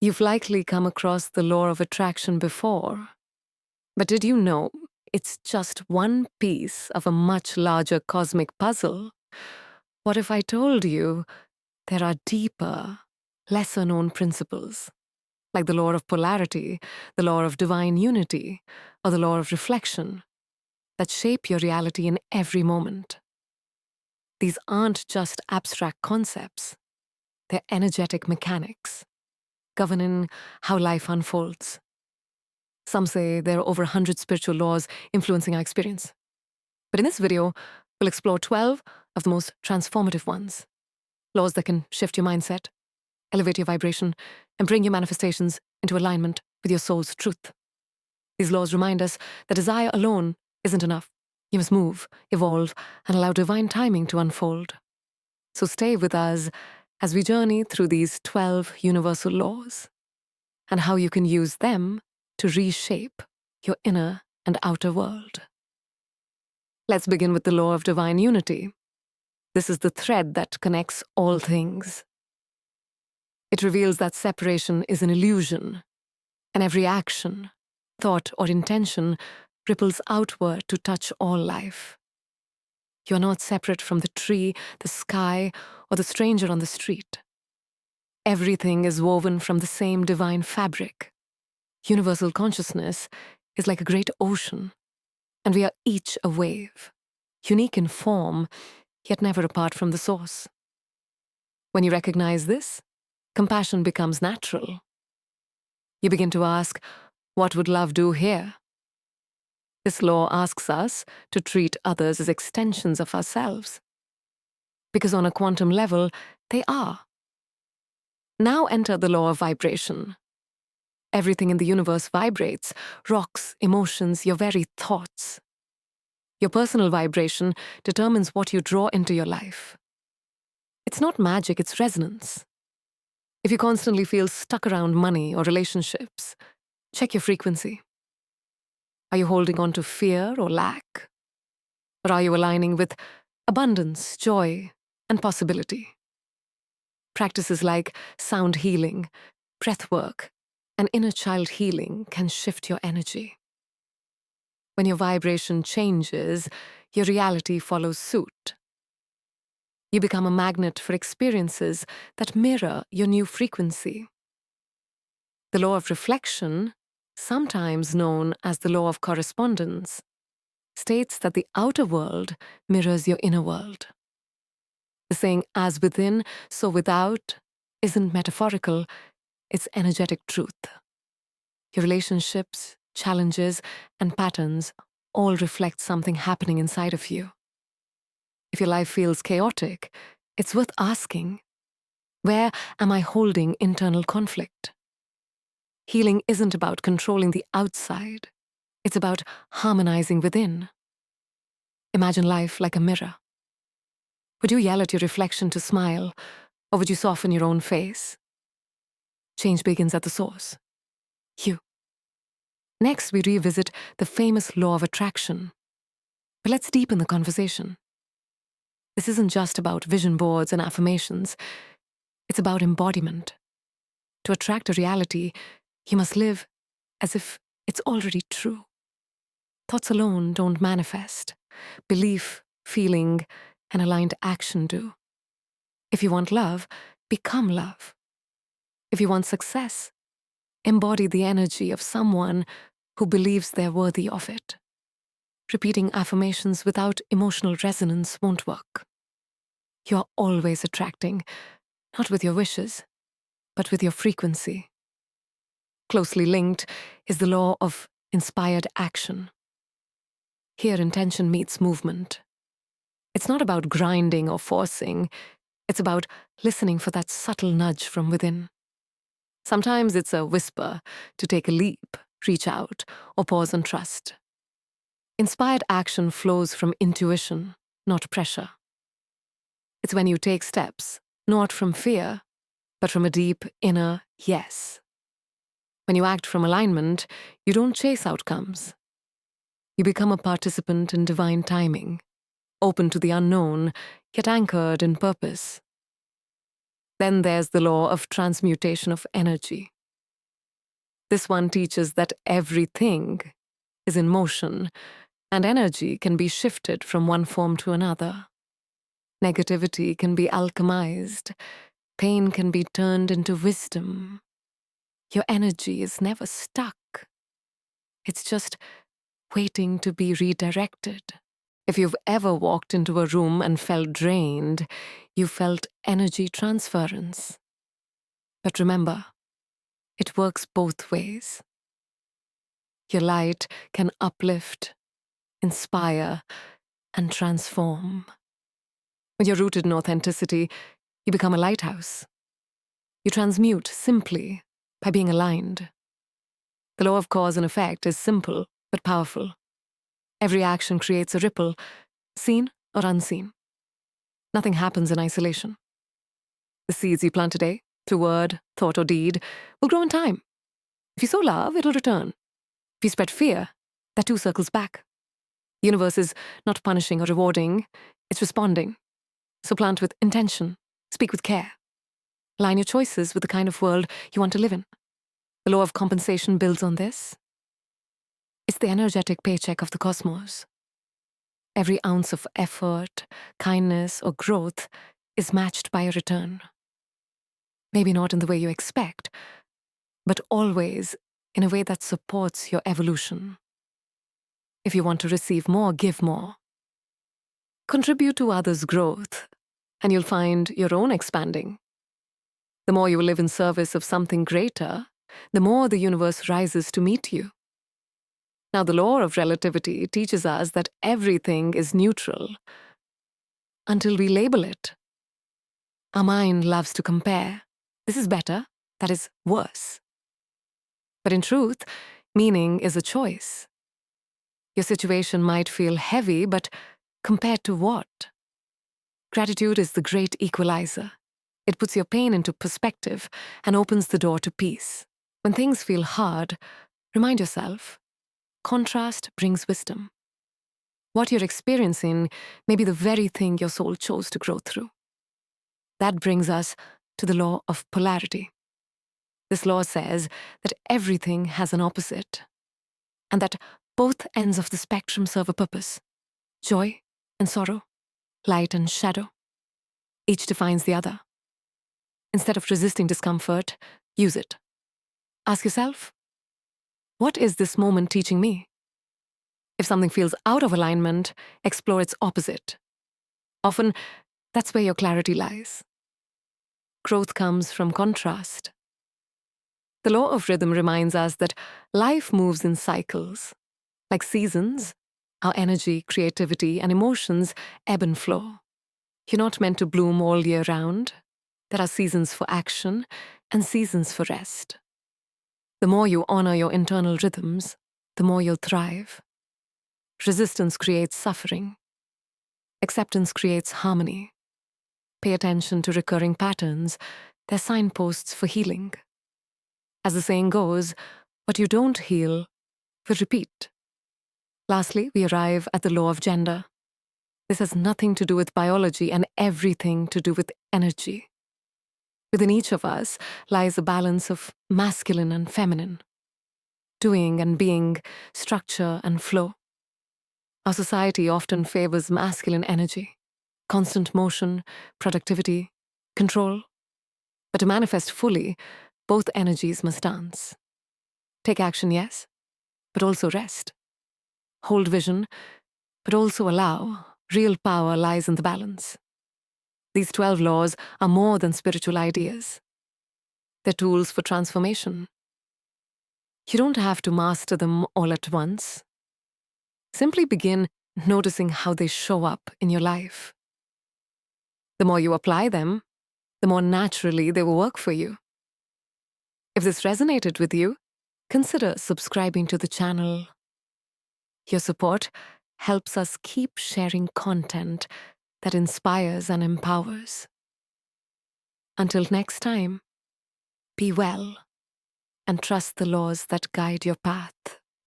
You've likely come across the law of attraction before, but did you know it's just one piece of a much larger cosmic puzzle? What if I told you there are deeper, lesser-known principles, like the law of polarity, the law of divine unity, or the law of reflection, that shape your reality in every moment? These aren't just abstract concepts, they're energetic mechanics, governing how life unfolds. Some say there are over 100 spiritual laws influencing our experience. But in this video, we'll explore 12 of the most transformative ones. Laws that can shift your mindset, elevate your vibration, and bring your manifestations into alignment with your soul's truth. These laws remind us that desire alone isn't enough. You must move, evolve, and allow divine timing to unfold. So stay with us as we journey through these 12 universal laws and how you can use them to reshape your inner and outer world. Let's begin with the law of divine unity. This is the thread that connects all things. It reveals that separation is an illusion, and every action, thought, or intention ripples outward to touch all life. You are not separate from the tree, the sky, or the stranger on the street. Everything is woven from the same divine fabric. Universal consciousness is like a great ocean, and we are each a wave, unique in form, yet never apart from the source. When you recognize this, compassion becomes natural. You begin to ask, what would love do here? This law asks us to treat others as extensions of ourselves, because on a quantum level, they are. Now enter the law of vibration. Everything in the universe vibrates, rocks, emotions, your very thoughts. Your personal vibration determines what you draw into your life. It's not magic, it's resonance. If you constantly feel stuck around money or relationships, check your frequency. Are you holding on to fear or lack? Or are you aligning with abundance, joy, and possibility? Practices like sound healing, breath work, and inner child healing can shift your energy. When your vibration changes, your reality follows suit. You become a magnet for experiences that mirror your new frequency. The law of reflection, sometimes known as the law of correspondence, states that the outer world mirrors your inner world. The saying, as within, so without, isn't metaphorical, it's energetic truth. Your relationships, challenges, and patterns all reflect something happening inside of you. If your life feels chaotic, it's worth asking, where am I holding internal conflict? Healing isn't about controlling the outside. It's about harmonizing within. Imagine life like a mirror. Would you yell at your reflection to smile, or would you soften your own face? Change begins at the source. You. Next, we revisit the famous law of attraction. But let's deepen the conversation. This isn't just about vision boards and affirmations. It's about embodiment. To attract a reality, you must live as if it's already true. Thoughts alone don't manifest. Belief, feeling, and aligned action do. If you want love, become love. If you want success, embody the energy of someone who believes they're worthy of it. Repeating affirmations without emotional resonance won't work. You're always attracting, not with your wishes, but with your frequency. Closely linked is the law of inspired action. Here, intention meets movement. It's not about grinding or forcing. It's about listening for that subtle nudge from within. Sometimes it's a whisper to take a leap, reach out, or pause and trust. Inspired action flows from intuition, not pressure. It's when you take steps, not from fear, but from a deep inner yes. When you act from alignment, you don't chase outcomes. You become a participant in divine timing, open to the unknown, yet anchored in purpose. Then there's the law of transmutation of energy. This one teaches that everything is in motion, and energy can be shifted from one form to another. Negativity can be alchemized. Pain can be turned into wisdom. Your energy is never stuck. It's just waiting to be redirected. If you've ever walked into a room and felt drained, you felt energy transference. But remember, it works both ways. Your light can uplift, inspire, and transform. When you're rooted in authenticity, you become a lighthouse. You transmute simply by being aligned. The law of cause and effect is simple but powerful. Every action creates a ripple, seen or unseen. Nothing happens in isolation. The seeds you plant today, through word, thought, or deed, will grow in time. If you sow love, it'll return. If you spread fear, that too circles back. The universe is not punishing or rewarding, it's responding. So plant with intention, speak with care. Align your choices with the kind of world you want to live in. The law of compensation builds on this. It's the energetic paycheck of the cosmos. Every ounce of effort, kindness, or growth is matched by a return. Maybe not in the way you expect, but always in a way that supports your evolution. If you want to receive more, give more. Contribute to others' growth, and you'll find your own expanding. The more you live in service of something greater, the more the universe rises to meet you. Now, the law of relativity teaches us that everything is neutral until we label it. Our mind loves to compare. This is better, that is worse. But in truth, meaning is a choice. Your situation might feel heavy, but compared to what? Gratitude is the great equalizer. It puts your pain into perspective and opens the door to peace. When things feel hard, remind yourself, contrast brings wisdom. What you're experiencing may be the very thing your soul chose to grow through. That brings us to the law of polarity. This law says that everything has an opposite, and that both ends of the spectrum serve a purpose: joy and sorrow, light and shadow. Each defines the other. Instead of resisting discomfort, use it. Ask yourself, what is this moment teaching me? If something feels out of alignment, explore its opposite. Often, that's where your clarity lies. Growth comes from contrast. The law of rhythm reminds us that life moves in cycles. Like seasons, our energy, creativity, and emotions ebb and flow. You're not meant to bloom all year round. There are seasons for action and seasons for rest. The more you honor your internal rhythms, the more you'll thrive. Resistance creates suffering. Acceptance creates harmony. Pay attention to recurring patterns. They're signposts for healing. As the saying goes, what you don't heal will repeat. Lastly, we arrive at the law of gender. This has nothing to do with biology and everything to do with energy. Within each of us lies a balance of masculine and feminine, doing and being, structure and flow. Our society often favors masculine energy, constant motion, productivity, control. But to manifest fully, both energies must dance. Take action, yes, but also rest. Hold vision, but also allow. Real power lies in the balance. These 12 laws are more than spiritual ideas. They're tools for transformation. You don't have to master them all at once. Simply begin noticing how they show up in your life. The more you apply them, the more naturally they will work for you. If this resonated with you, consider subscribing to the channel. Your support helps us keep sharing content that inspires and empowers. Until next time, be well and trust the laws that guide your path.